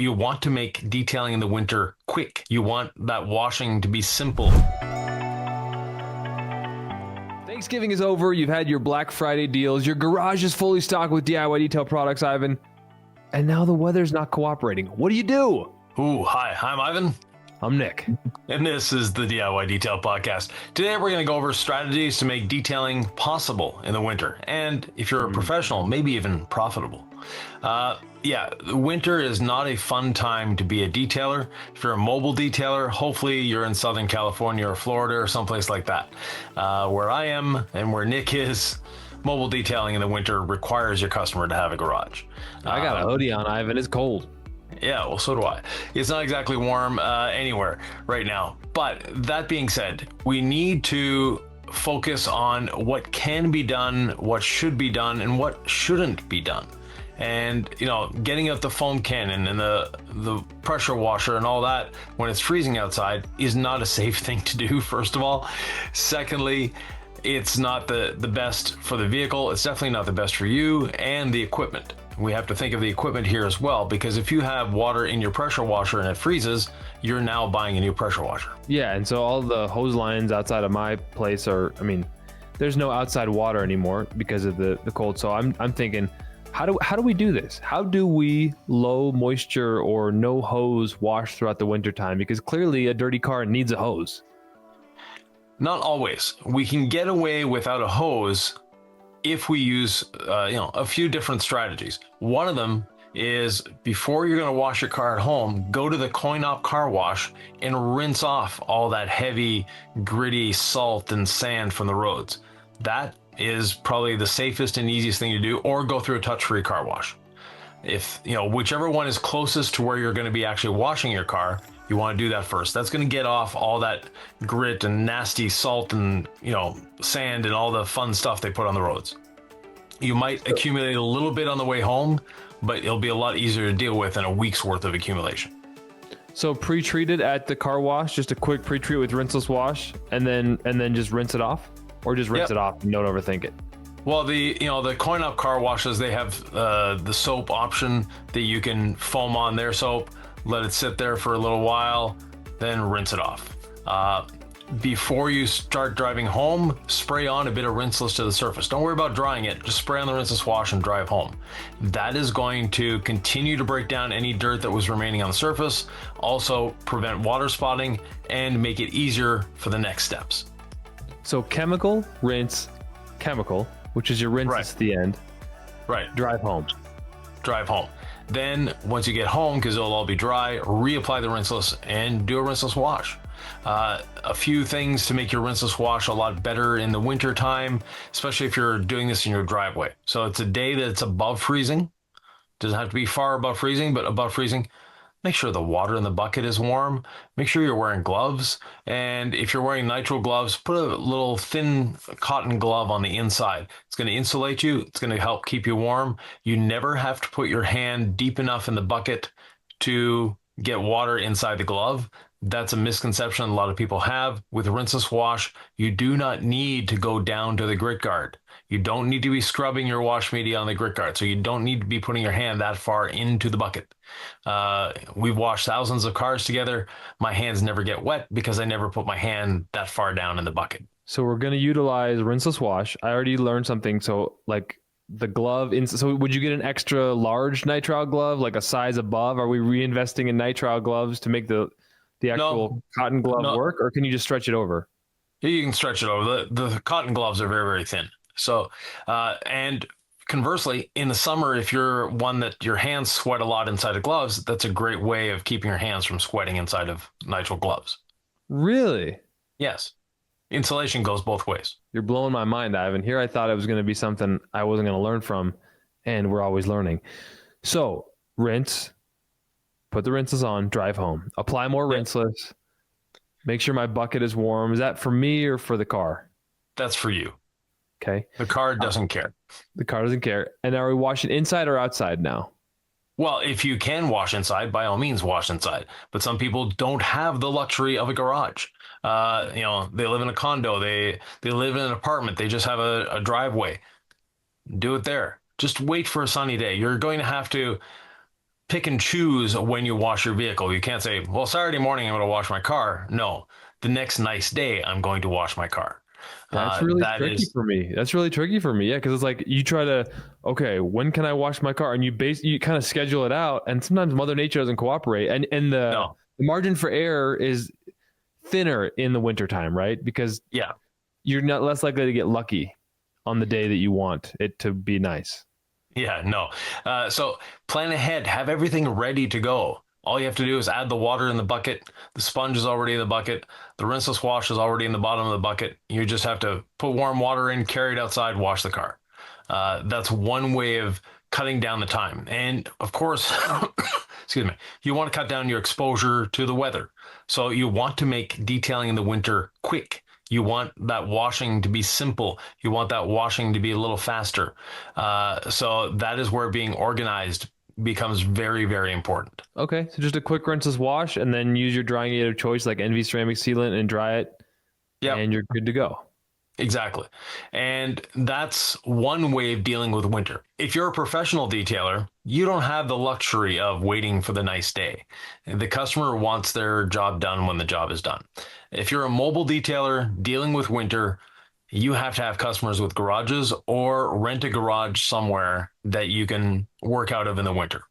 You want to make detailing in the winter quick. You want that washing to be simple. Thanksgiving is over. You've had your Black Friday deals. Your garage is fully stocked with DIY detail products, Ivan. And now the weather's not cooperating. What do you do? Ooh, hi, I'm Ivan. I'm Nick. And this is the DIY Detail Podcast. Today we're going to go over strategies to make detailing possible in the winter. And if you're a professional, maybe even profitable. Winter is not a fun time to be a detailer. If you're a mobile detailer, hopefully you're in Southern California or Florida or someplace like that. Where I am and where Nick is, mobile detailing in the winter requires your customer to have a garage. I got a hoodie on, Ivan. It's cold. Yeah, well, so do I. It's not exactly warm anywhere right now. But that being said, we need to focus on what can be done, what should be done, and what shouldn't be done. And, getting out the foam cannon and the pressure washer and all that when it's freezing outside is not a safe thing to do, first of all. Secondly, it's not the best for the vehicle. It's definitely not the best for you and the equipment. We have to think of the equipment here as well, because if you have water in your pressure washer and it freezes, you're now buying a new pressure washer. Yeah, and so all the hose lines outside of my place there's no outside water anymore because of the cold. So I'm thinking, how do we do this? How do we low moisture or no hose wash throughout the winter time? Because clearly a dirty car needs a hose. Not always. We can get away without a hose if we use, a few different strategies. One of them is, before you're going to wash your car at home, go to the coin-op car wash and rinse off all that heavy, gritty salt and sand from the roads. That is probably the safest and easiest thing to do, or go through a touch-free car wash. If, whichever one is closest to where you're going to be actually washing your car, you want to do that first. That's going to get off all that grit and nasty salt and, sand and all the fun stuff they put on the roads. You might accumulate a little bit on the way home, but it'll be a lot easier to deal with than a week's worth of accumulation. So pre-treated at the car wash, just a quick pre-treat with rinseless wash, and then just rinse it off, or just rinse it off and don't overthink it. Well, the coin-op car washes, they have the soap option that you can foam on their soap, let it sit there for a little while, then rinse it off. Before you start driving home, spray on a bit of rinseless to the surface. Don't worry about drying it. Just spray on the rinseless wash and drive home. That is going to continue to break down any dirt that was remaining on the surface, also prevent water spotting, and make it easier for the next steps. So chemical, rinse, chemical, which is your rinse at the end. Right. Drive home. Then once you get home, because it'll all be dry, reapply the rinseless and do a rinseless wash. A few things to make your rinseless wash a lot better in the winter time, especially if you're doing this in your driveway. So it's a day that's above freezing. Doesn't have to be far above freezing, but above freezing. Make sure the water in the bucket is warm. Make sure you're wearing gloves. And if you're wearing nitrile gloves, put a little thin cotton glove on the inside. It's going to insulate you. It's going to help keep you warm. You never have to put your hand deep enough in the bucket to get water inside the glove. That's a misconception a lot of people have. With a rinseless wash, you do not need to go down to the grit guard. You don't need to be scrubbing your wash media on the grit guard, so you don't need to be putting your hand that far into the bucket. We've washed thousands of cars together. My hands never get wet because I never put my hand that far down in the bucket. So we're going to utilize rinseless wash. I already learned something. So like the glove, so would you get an extra large nitrile glove, like a size above? Are we reinvesting in nitrile gloves to make the actual cotton glove work, or can you just stretch it over? You can stretch it over. The cotton gloves are very, very thin. So, and conversely, in the summer, if you're one that your hands sweat a lot inside of gloves, that's a great way of keeping your hands from sweating inside of nitrile gloves. Really? Yes. Insulation goes both ways. You're blowing my mind, Ivan. Here I thought it was going to be something I wasn't going to learn from, and we're always learning. So, rinse, put the rinses on, drive home. Apply more rinseless. Make sure my bucket is warm. Is that for me or for the car? That's for you. Okay. The car doesn't care. The car doesn't care. And are we washing inside or outside now? Well, if you can wash inside, by all means, wash inside. But some people don't have the luxury of a garage. They live in a condo. They live in an apartment. They just have a driveway. Do it there. Just wait for a sunny day. You're going to have to pick and choose when you wash your vehicle. You can't say, well, Saturday morning I'm going to wash my car. No, the next nice day I'm going to wash my car. That's really That tricky is, for me. That's really tricky for me. Yeah, because it's like you try to, okay, when can I wash my car? And you kind of schedule it out, and sometimes Mother Nature doesn't cooperate, and no, the margin for error is thinner in the wintertime, right? Because yeah. you're not less likely to get lucky on the day that you want it to be nice. Yeah, no. So plan ahead, have everything ready to go. All you have to do is add the water in the bucket. The sponge is already in the bucket. The rinseless wash is already in the bottom of the bucket. You just have to put warm water in, carry it outside, wash the car. That's one way of cutting down the time. And of course, excuse me, you want to cut down your exposure to the weather. So you want to make detailing in the winter quick. You want that washing to be simple. You want that washing to be a little faster. So that is where being organized becomes very, very important. Okay, so just a quick rinseless wash, and then use your drying aid of choice like NV ceramic sealant and dry it, Yeah, and you're good to go. exactly. And that's one way of dealing with winter. If you're a professional detailer, you don't have the luxury of waiting for the nice day. The customer wants their job done when the job is done. If you're a mobile detailer dealing with winter, you have to have customers with garages or rent a garage somewhere that you can work out of in the winter.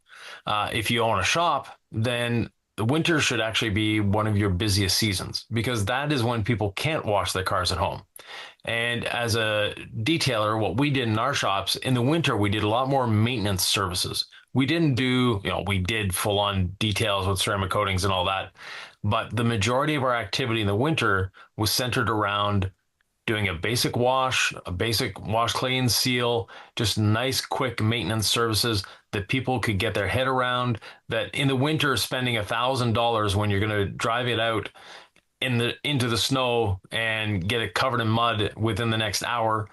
If you own a shop, then the winter should actually be one of your busiest seasons because that is when people can't wash their cars at home. And as a detailer, what we did in our shops in the winter, we did a lot more maintenance services. We didn't do, we did full on details with ceramic coatings and all that. But the majority of our activity in the winter was centered around doing a basic wash clean, seal, just nice, quick maintenance services that people could get their head around. That in the winter, spending $1,000 when you're going to drive it out into the snow and get it covered in mud within the next hour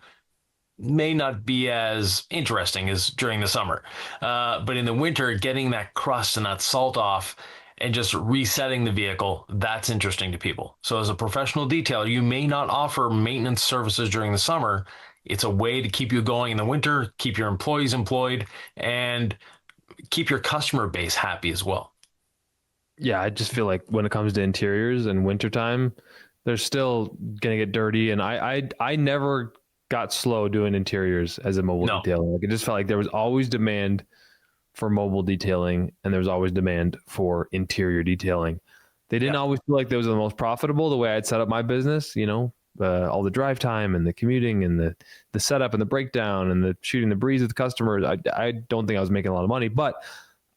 may not be as interesting as during the summer. But in the winter, getting that crust and that salt off and just resetting the vehicle, that's interesting to people. So as a professional detailer, you may not offer maintenance services during the summer. It's a way to keep you going in the winter, keep your employees employed, and keep your customer base happy as well. Yeah, I just feel like when it comes to interiors and wintertime, they're still gonna get dirty. And I never got slow doing interiors as a mobile No, detailer. Like it just felt like there was always demand for mobile detailing and there was always demand for interior detailing. They didn't yeah, always feel like those were the most profitable the way I'd set up my business, all the drive time and the commuting and the setup and the breakdown and the shooting the breeze with the customers. I don't think I was making a lot of money, but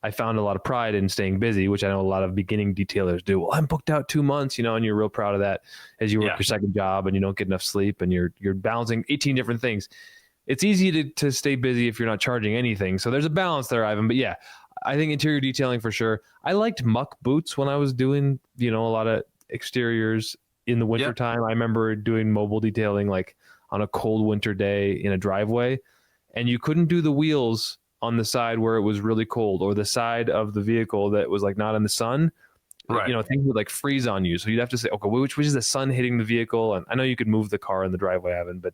I found a lot of pride in staying busy, which I know a lot of beginning detailers do. Well, I'm booked out 2 months, and you're real proud of that as you work yeah, your second job and you don't get enough sleep and you're balancing 18 different things. It's easy to stay busy if you're not charging anything. So there's a balance there, Ivan. But yeah, I think interior detailing for sure. I liked muck boots when I was doing, a lot of exteriors in the yeah, wintertime. I remember doing mobile detailing like on a cold winter day in a driveway, and you couldn't do the wheels on the side where it was really cold or the side of the vehicle that was like not in the sun. right. Things would like freeze on you. So you'd have to say, okay, which is the sun hitting the vehicle? And I know you could move the car in the driveway, Evan, but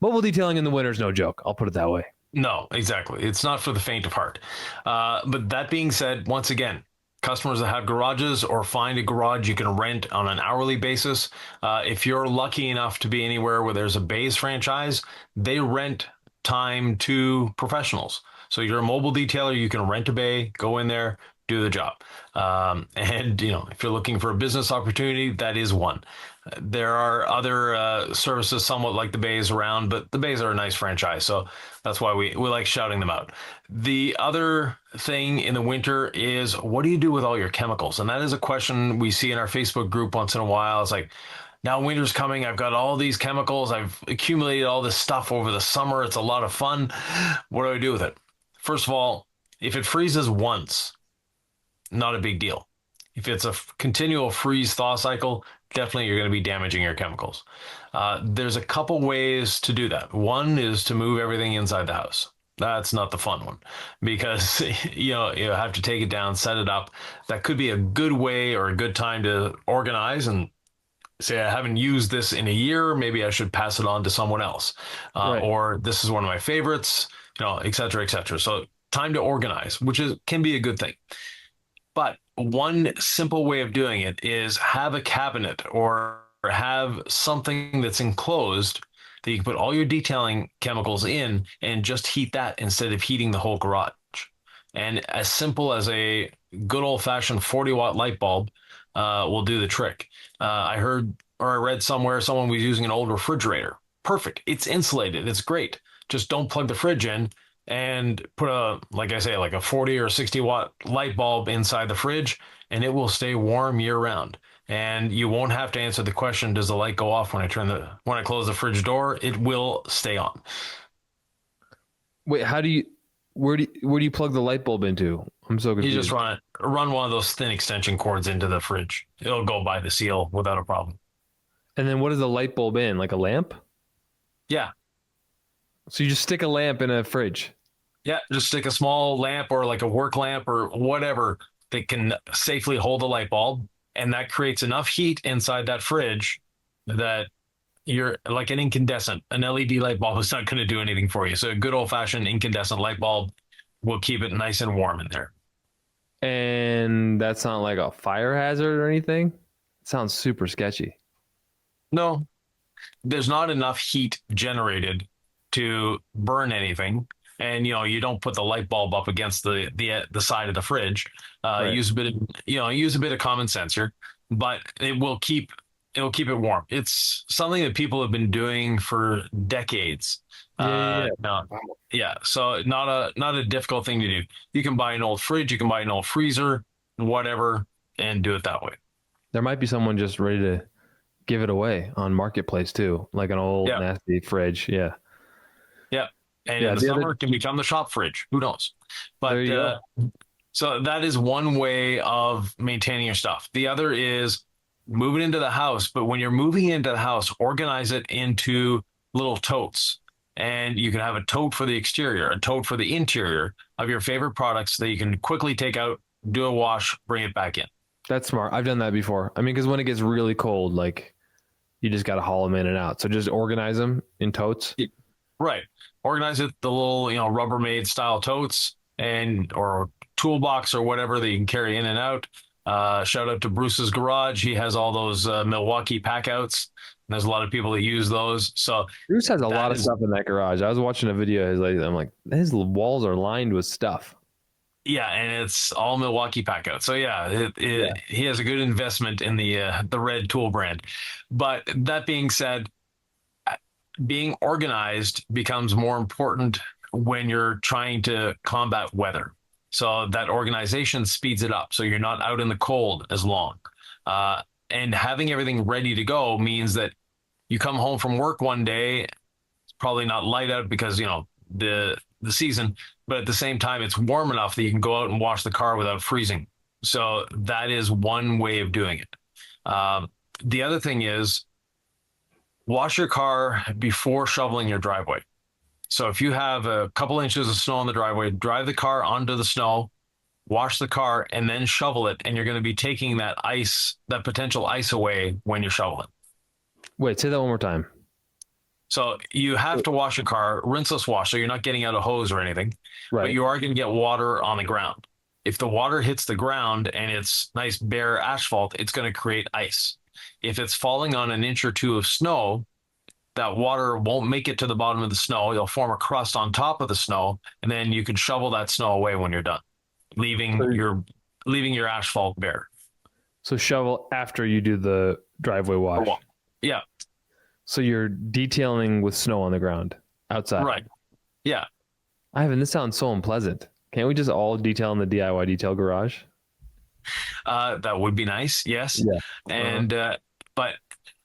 mobile detailing in the winter is no joke. I'll put it that way. No, exactly. It's not for the faint of heart. But that being said, once again, customers that have garages or find a garage you can rent on an hourly basis. If you're lucky enough to be anywhere where there's a Bays franchise, they rent time to professionals. So you're a mobile detailer, you can rent a bay, go in there, do the job. And if you're looking for a business opportunity, that is one. There are other services somewhat like the Bays around, but the Bays are a nice franchise, so that's why we like shouting them out. The other thing in the winter is, what do you do with all your chemicals? And that is a question we see in our Facebook group once in a while. It's like, now winter's coming. I've got all these chemicals. I've accumulated all this stuff over the summer. It's a lot of fun. What do I do with it? First of all, if it freezes once, not a big deal. If it's a continual freeze thaw cycle, definitely you're going to be damaging your chemicals. There's a couple ways to do that. One is to move everything inside the house. That's not the fun one because you have to take it down, set it up. That could be a good way or a good time to organize and say, I haven't used this in a year. Maybe I should pass it on to someone else. Right. Or this is one of my favorites, et cetera, et cetera. So time to organize, which can be a good thing. But one simple way of doing it is have a cabinet or have something that's enclosed that you can put all your detailing chemicals in and just heat that instead of heating the whole garage. And as simple as a good old fashioned 40-watt light bulb will do the trick. I heard or I read somewhere someone was using an old refrigerator. Perfect. It's insulated. It's great. Just don't plug the fridge in and put like I say, like a 40 or 60-watt light bulb inside the fridge, and it will stay warm year round. And you won't have to answer the question, does the light go off when I close the fridge door? It will stay on. Wait, where do you plug the light bulb into? I'm so confused. You just run one of those thin extension cords into the fridge. It'll go by the seal without a problem. And then what is the light bulb in? Like a lamp? Yeah. So you just stick a lamp in a fridge? Yeah, just stick a small lamp or like a work lamp or whatever that can safely hold a light bulb, and that creates enough heat inside that fridge that you're like an incandescent. An LED light bulb is not going to do anything for you. So a good old-fashioned incandescent light bulb will keep it nice and warm in there. And that's not like a fire hazard or anything? It sounds super sketchy. No, there's not enough heat generated to burn anything. And you don't put the light bulb up against the side of the fridge. Right. Use a bit of common sense here, but it'll keep it warm. It's something that people have been doing for decades. Yeah. So not a difficult thing to do. You can buy an old fridge, you can buy an old freezer, whatever, and do it that way. There might be someone just ready to give it away on Marketplace too, like an old nasty fridge. Yeah. Yeah. And in the summer, it can become the shop fridge. Who knows? But so that is one way of maintaining your stuff. The other is move it into the house. But when you're moving into the house, organize it into little totes. And you can have a tote for the exterior, a tote for the interior of your favorite products that you can quickly take out, do a wash, bring it back in. That's smart. I've done that before. I mean, because when it gets really cold, like you just got to haul them in and out. So just organize them in totes. Right. Organize it, the little, Rubbermaid style totes or toolbox or whatever that you can carry in and out. Shout out to Bruce's Garage. He has all those Milwaukee pack outs. And there's a lot of people that use those. So Bruce has a lot of stuff in that garage. I was watching a video. I'm like, his walls are lined with stuff. Yeah, and it's all Milwaukee pack out. So he has a good investment in the Red Tool brand. But that being said, being organized becomes more important when you're trying to combat weather. So that organization speeds it up. So you're not out in the cold as long. And having everything ready to go means that you come home from work one day, it's probably not light out because, the season, but at the same time, it's warm enough that you can go out and wash the car without freezing. So that is one way of doing it. The other thing is, wash your car before shoveling your driveway. So if you have a couple inches of snow on the driveway, drive the car onto the snow, wash the car, and then shovel it. And you're going to be taking that potential ice away when you're shoveling. Wait, say that one more time. So you have to wash your car, rinseless wash, so you're not getting out a hose or anything, right? But you are going to get water on the ground. If the water hits the ground and it's nice bare asphalt, it's going to create ice. If it's falling on an inch or two of snow, that water won't make it to the bottom of the snow. It'll form a crust on top of the snow, and then you can shovel that snow away when you're done, leaving your asphalt bare. So shovel after you do the driveway wash. Yeah. So you're detailing with snow on the ground outside. Right. Yeah. Ivan, this sounds so unpleasant. Can't we just all detail in the DIY detail garage? That would be nice. Yes. Yeah. And, but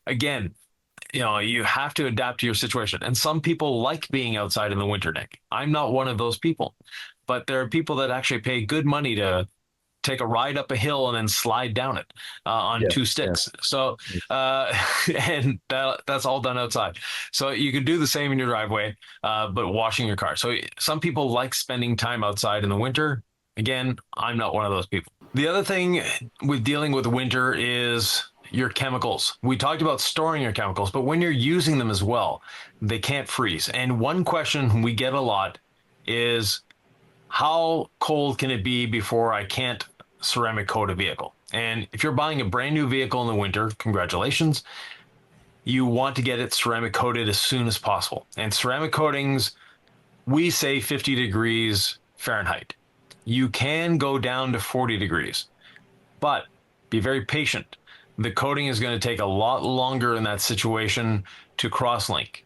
again, you have to adapt to your situation. And some people like being outside in the winter, Nick. I'm not one of those people, but there are people that actually pay good money to take a ride up a hill and then slide down it on two sticks. So, and that's all done outside. So you can do the same in your driveway, but washing your car. So some people like spending time outside in the winter. Again, I'm not one of those people. The other thing with dealing with winter is your chemicals. We talked about storing your chemicals, but when you're using them as well, they can't freeze. And one question we get a lot is, how cold can it be before I can't ceramic coat a vehicle? And if you're buying a brand new vehicle in the winter, congratulations, you want to get it ceramic coated as soon as possible. And ceramic coatings, we say 50 degrees Fahrenheit. You can go down to 40 degrees, but be very patient. The coating is going to take a lot longer in that situation to cross-link.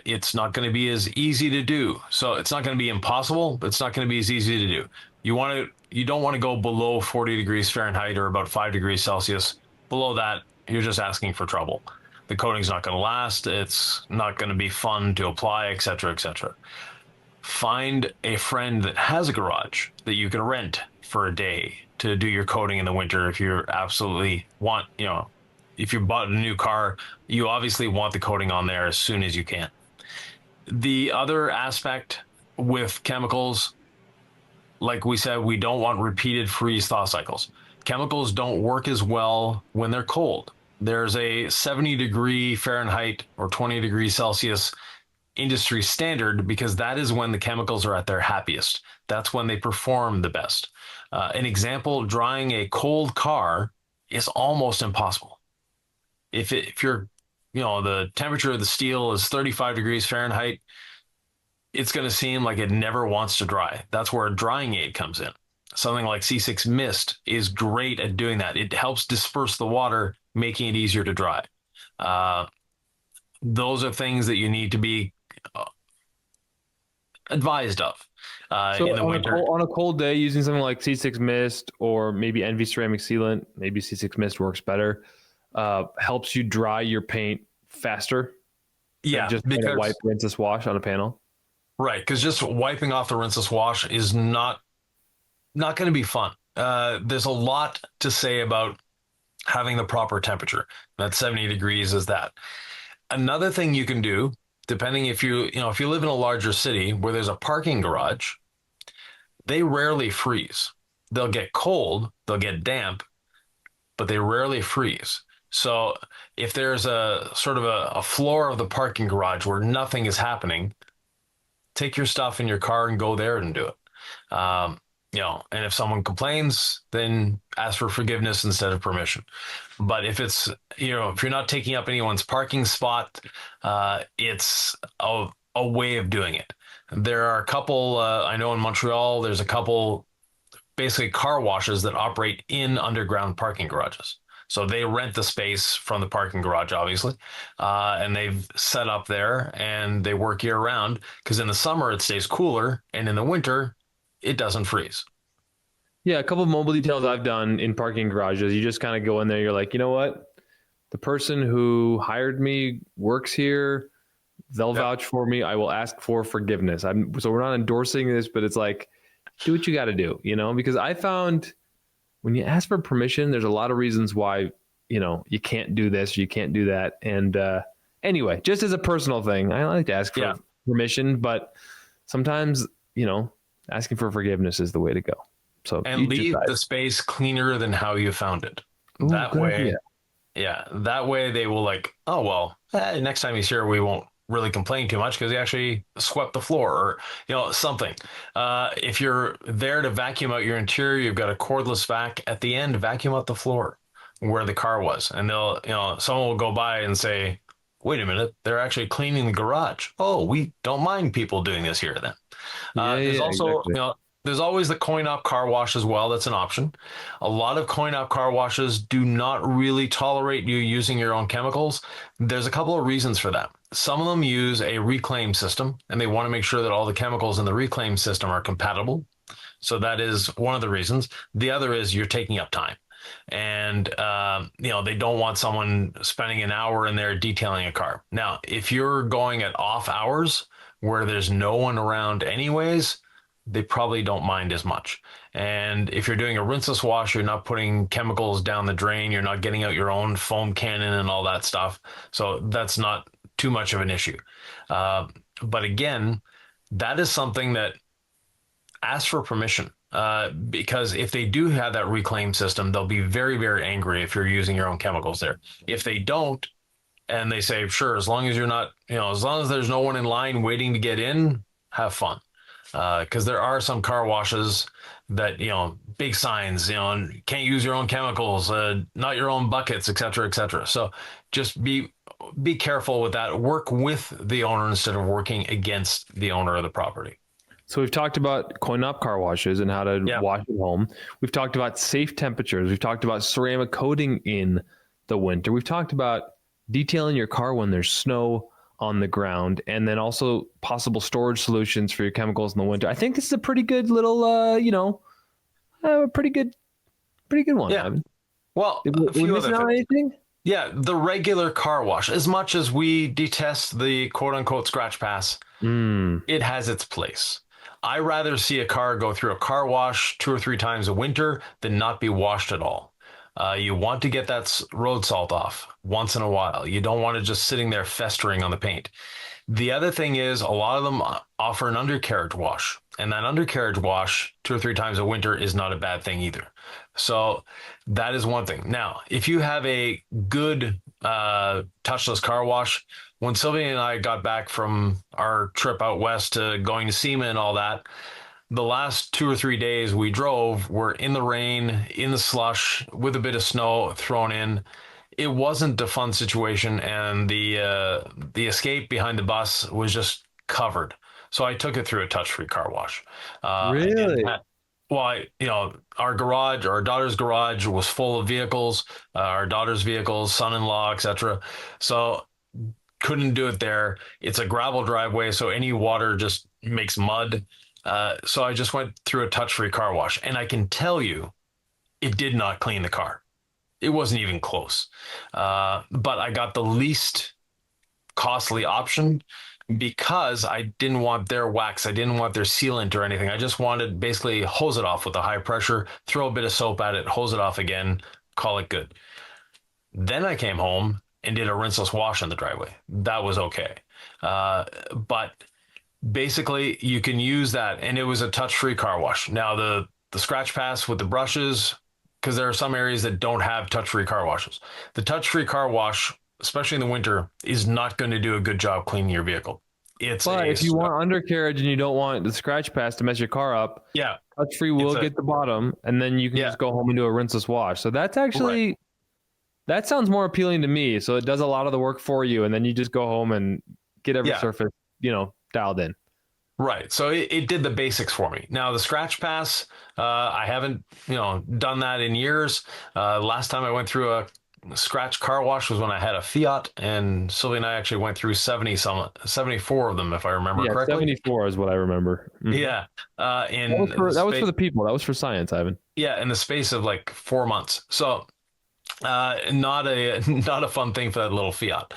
It's not going to be as easy to do. So it's not going to be impossible, but it's not going to be as easy to do. You don't want to go below 40 degrees Fahrenheit or about 5 degrees Celsius. Below that, you're just asking for trouble. The coating's not going to last. It's not going to be fun to apply, etc., etc. Find a friend that has a garage that you can rent for a day to do your coating in the winter. If you absolutely want, if you bought a new car, you obviously want the coating on there as soon as you can. The other aspect with chemicals, like we said, we don't want repeated freeze thaw cycles. Chemicals don't work as well when they're cold. There's a 70 degree Fahrenheit or 20 degrees Celsius industry standard because that is when the chemicals are at their happiest. That's when they perform the best. An example, drying a cold car is almost impossible. If you're, the temperature of the steel is 35 degrees Fahrenheit, it's going to seem like it never wants to dry. That's where a drying aid comes in. Something like C6 Mist is great at doing that. It helps disperse the water, making it easier to dry. Those are things that you need to be advised of So in the winter. On a cold day, using something like C6 Mist or maybe NV Ceramic Sealant, maybe C6 Mist works better, helps you dry your paint faster. Yeah, Just because wipe, rinse, wash on a panel. right, because just wiping off the rinseless wash is not going to be fun. There's a lot to say about having the proper temperature. That 70 degrees is that. Another thing you can do, depending if you live in a larger city where there's a parking garage, they rarely freeze. They'll get cold, they'll get damp, but they rarely freeze. So if there's a sort of a floor of the parking garage where nothing is happening, take your stuff in your car and go there and do it. And if someone complains, then ask for forgiveness instead of permission. But if it's, if you're not taking up anyone's parking spot, it's a way of doing it. There are a couple, I know in Montreal, there's a couple basically car washes that operate in underground parking garages. So they rent the space from the parking garage, obviously, and they've set up there and they work year round because in the summer it stays cooler and in the winter it doesn't freeze. Yeah, a couple of mobile details I've done in parking garages. You just kind of go in there. You're like, you know what? The person who hired me works here. They'll vouch for me. I will ask for forgiveness. So we're not endorsing this, but it's like, do what you got to do, because I found when you ask for permission, there's a lot of reasons why, you can't do this, you can't do that. And anyway, just as a personal thing, I like to ask for permission, but sometimes, asking for forgiveness is the way to go. So and leave the space cleaner than how you found it. Ooh, that way, that way they will like, oh, well, next time he's here, we won't really complain too much because he actually swept the floor or, something. If you're there to vacuum out your interior, you've got a cordless vac at the end, vacuum out the floor where the car was. And someone will go by and say, wait a minute, they're actually cleaning the garage. Oh, we don't mind people doing this here then. There's also, exactly. There's always the coin-op car wash as well. That's an option. A lot of coin-op car washes do not really tolerate you using your own chemicals. There's a couple of reasons for that. Some of them use a reclaim system, and they want to make sure that all the chemicals in the reclaim system are compatible. So that is one of the reasons. The other is you're taking up time. And, they don't want someone spending an hour in there detailing a car. Now, if you're going at off hours where there's no one around anyways, they probably don't mind as much. And if you're doing a rinseless wash, you're not putting chemicals down the drain. You're not getting out your own foam cannon and all that stuff. So that's not too much of an issue. But again, that is something that asks for permission. Because if they do have that reclaim system, they'll be very, very angry if you're using your own chemicals there. If they don't, and they say, sure, as long as you're not, as long as there's no one in line waiting to get in, have fun. because there are some car washes that, big signs, can't use your own chemicals, not your own buckets, et cetera, et cetera. So just be careful with that. Work with the owner instead of working against the owner of the property. So we've talked about coin-op car washes and how to wash at home. We've talked about safe temperatures. We've talked about ceramic coating in the winter. We've talked about detailing your car when there's snow on the ground, and then also possible storage solutions for your chemicals in the winter. I think this is a pretty good little, pretty good one. Yeah. Evan. Well, Are we missing out anything? Yeah, the regular car wash. As much as we detest the quote unquote scratch pass, it has its place. I rather see a car go through a car wash 2 or 3 times a winter than not be washed at all. You want to get that road salt off once in a while. You don't want it just sitting there festering on the paint. The other thing is a lot of them offer an undercarriage wash, and that undercarriage wash 2 or 3 times a winter is not a bad thing either. So that is one thing. Now, if you have a good touchless car wash, when Sylvia and I got back from our trip out west to going to SEMA and all that, the last 2 or 3 days we drove were in the rain, in the slush, with a bit of snow thrown in. It wasn't a fun situation, and the escape behind the bus was just covered. So I took it through a touch-free car wash. Really? Our garage, our daughter's garage was full of vehicles, our daughter's vehicles, son-in-law, etc. So couldn't do it there. It's a gravel driveway, so any water just makes mud. So I just went through a touch-free car wash, and I can tell you, it did not clean the car. It wasn't even close. But I got the least costly option because I didn't want their wax. I didn't want their sealant or anything. I just wanted basically hose it off with a high pressure, throw a bit of soap at it, hose it off again, call it good. Then I came home and did a rinseless wash on the driveway. That was okay. But basically you can use that, and it was a touch-free car wash. Now the scratch pass with the brushes, because there are some areas that don't have touch-free car washes. The touch-free car wash, especially in the winter, is not going to do a good job cleaning your vehicle. But if you want undercarriage and you don't want the scratch pass to mess your car up, touch-free will get the bottom, and then you can just go home and do a rinseless wash. So that's actually, that sounds more appealing to me. So it does a lot of the work for you, and then you just go home and get every surface, dialed in. Right. So it did the basics for me. Now the scratch pass, I haven't, done that in years. Last time I went through a scratch car wash was when I had a Fiat, and Sylvia and I actually went through 74 of them, if I remember correctly. 74 is what I remember. Yeah. That was for the people. That was for science, Ivan. Yeah. In the space of like 4 months. So not a fun thing for that little Fiat.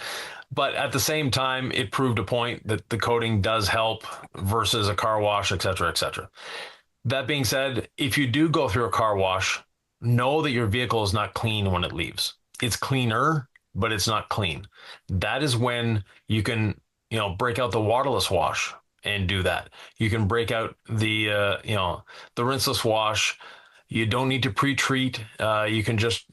But at the same time, it proved a point that the coating does help versus a car wash, et cetera, et cetera. That being said, if you do go through a car wash, know that your vehicle is not clean when it leaves. It's cleaner, but it's not clean. That is when you can, break out the waterless wash and do that. You can break out the rinseless wash. You don't need to pre-treat. You can just,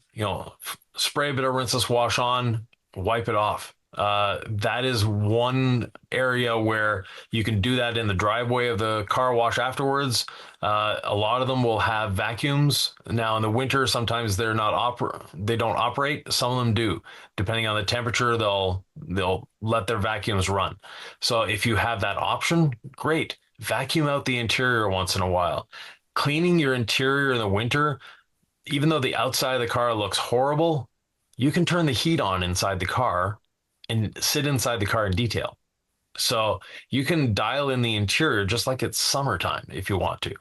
spray a bit of rinseless wash on, wipe it off. That is one area where you can do that in the driveway of the car wash afterwards. A lot of them will have vacuums. Now in the winter, sometimes they don't operate. Some of them do. Depending on the temperature, they'll let their vacuums run. So if you have that option, great. Vacuum out the interior once in a while. Cleaning your interior in the winter, even though the outside of the car looks horrible, you can turn the heat on inside the car and sit inside the car in detail. So you can dial in the interior just like it's summertime if you want to.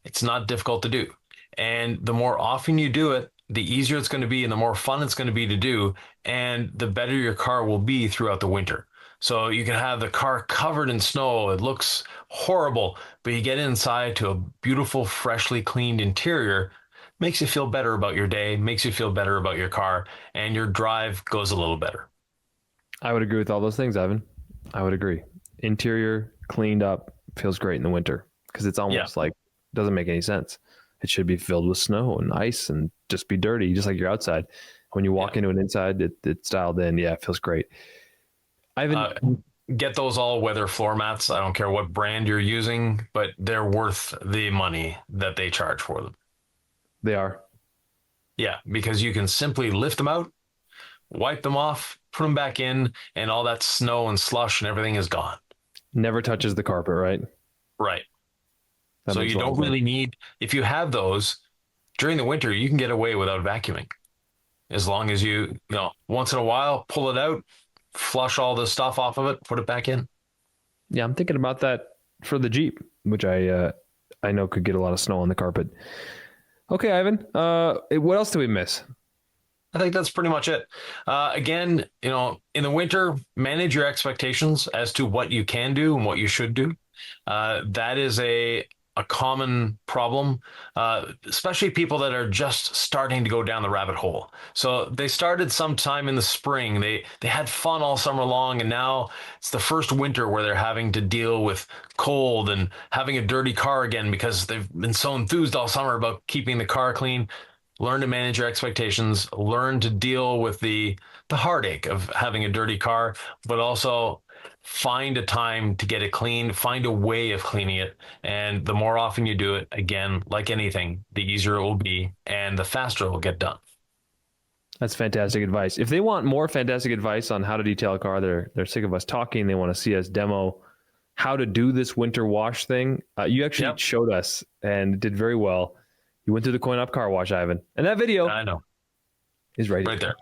It's not difficult to do. And the more often you do it, the easier it's going to be and the more fun it's going to be to do, and the better your car will be throughout the winter. So you can have the car covered in snow. It looks horrible, but you get inside to a beautiful, freshly cleaned interior. Makes you feel better about your day, makes you feel better about your car, and your drive goes a little better. I would agree with all those things, Ivan. I would agree. Interior cleaned up feels great in the winter because it's almost like doesn't make any sense. It should be filled with snow and ice and just be dirty, just like you're outside. When you walk into an inside, it's dialed in. Yeah, it feels great. Ivan, get those all weather floor mats. I don't care what brand you're using, but they're worth the money that they charge for them. They are. Yeah, because you can simply lift them out, wipe them off, put them back in, and all that snow and slush and everything is gone. Never touches the carpet, right? Right. That So makes you a lot of don't really sense. need, if you have those during the winter, you can get away without vacuuming. As long as once in a while, pull it out, flush all the stuff off of it, put it back in. Yeah, I'm thinking about that for the Jeep, which I know could get a lot of snow on the carpet. Okay, Ivan. What else do we miss? I think that's pretty much it. Again, in the winter, manage your expectations as to what you can do and what you should do. That is a common problem, especially people that are just starting to go down the rabbit hole. So they started sometime in the spring. They had fun all summer long, and now it's the first winter where they're having to deal with cold and having a dirty car again because they've been so enthused all summer about keeping the car clean. Learn to manage your expectations, learn to deal with the heartache of having a dirty car, but also find a time to get it clean, find a way of cleaning it. And the more often you do it, again, like anything, the easier it will be and the faster it will get done. That's fantastic advice. If they want more fantastic advice on how to detail a car, they're sick of us talking. They want to see us demo how to do this winter wash thing. You actually showed us and did very well. You went through the coin op car wash, Ivan. And that video I know. is right there.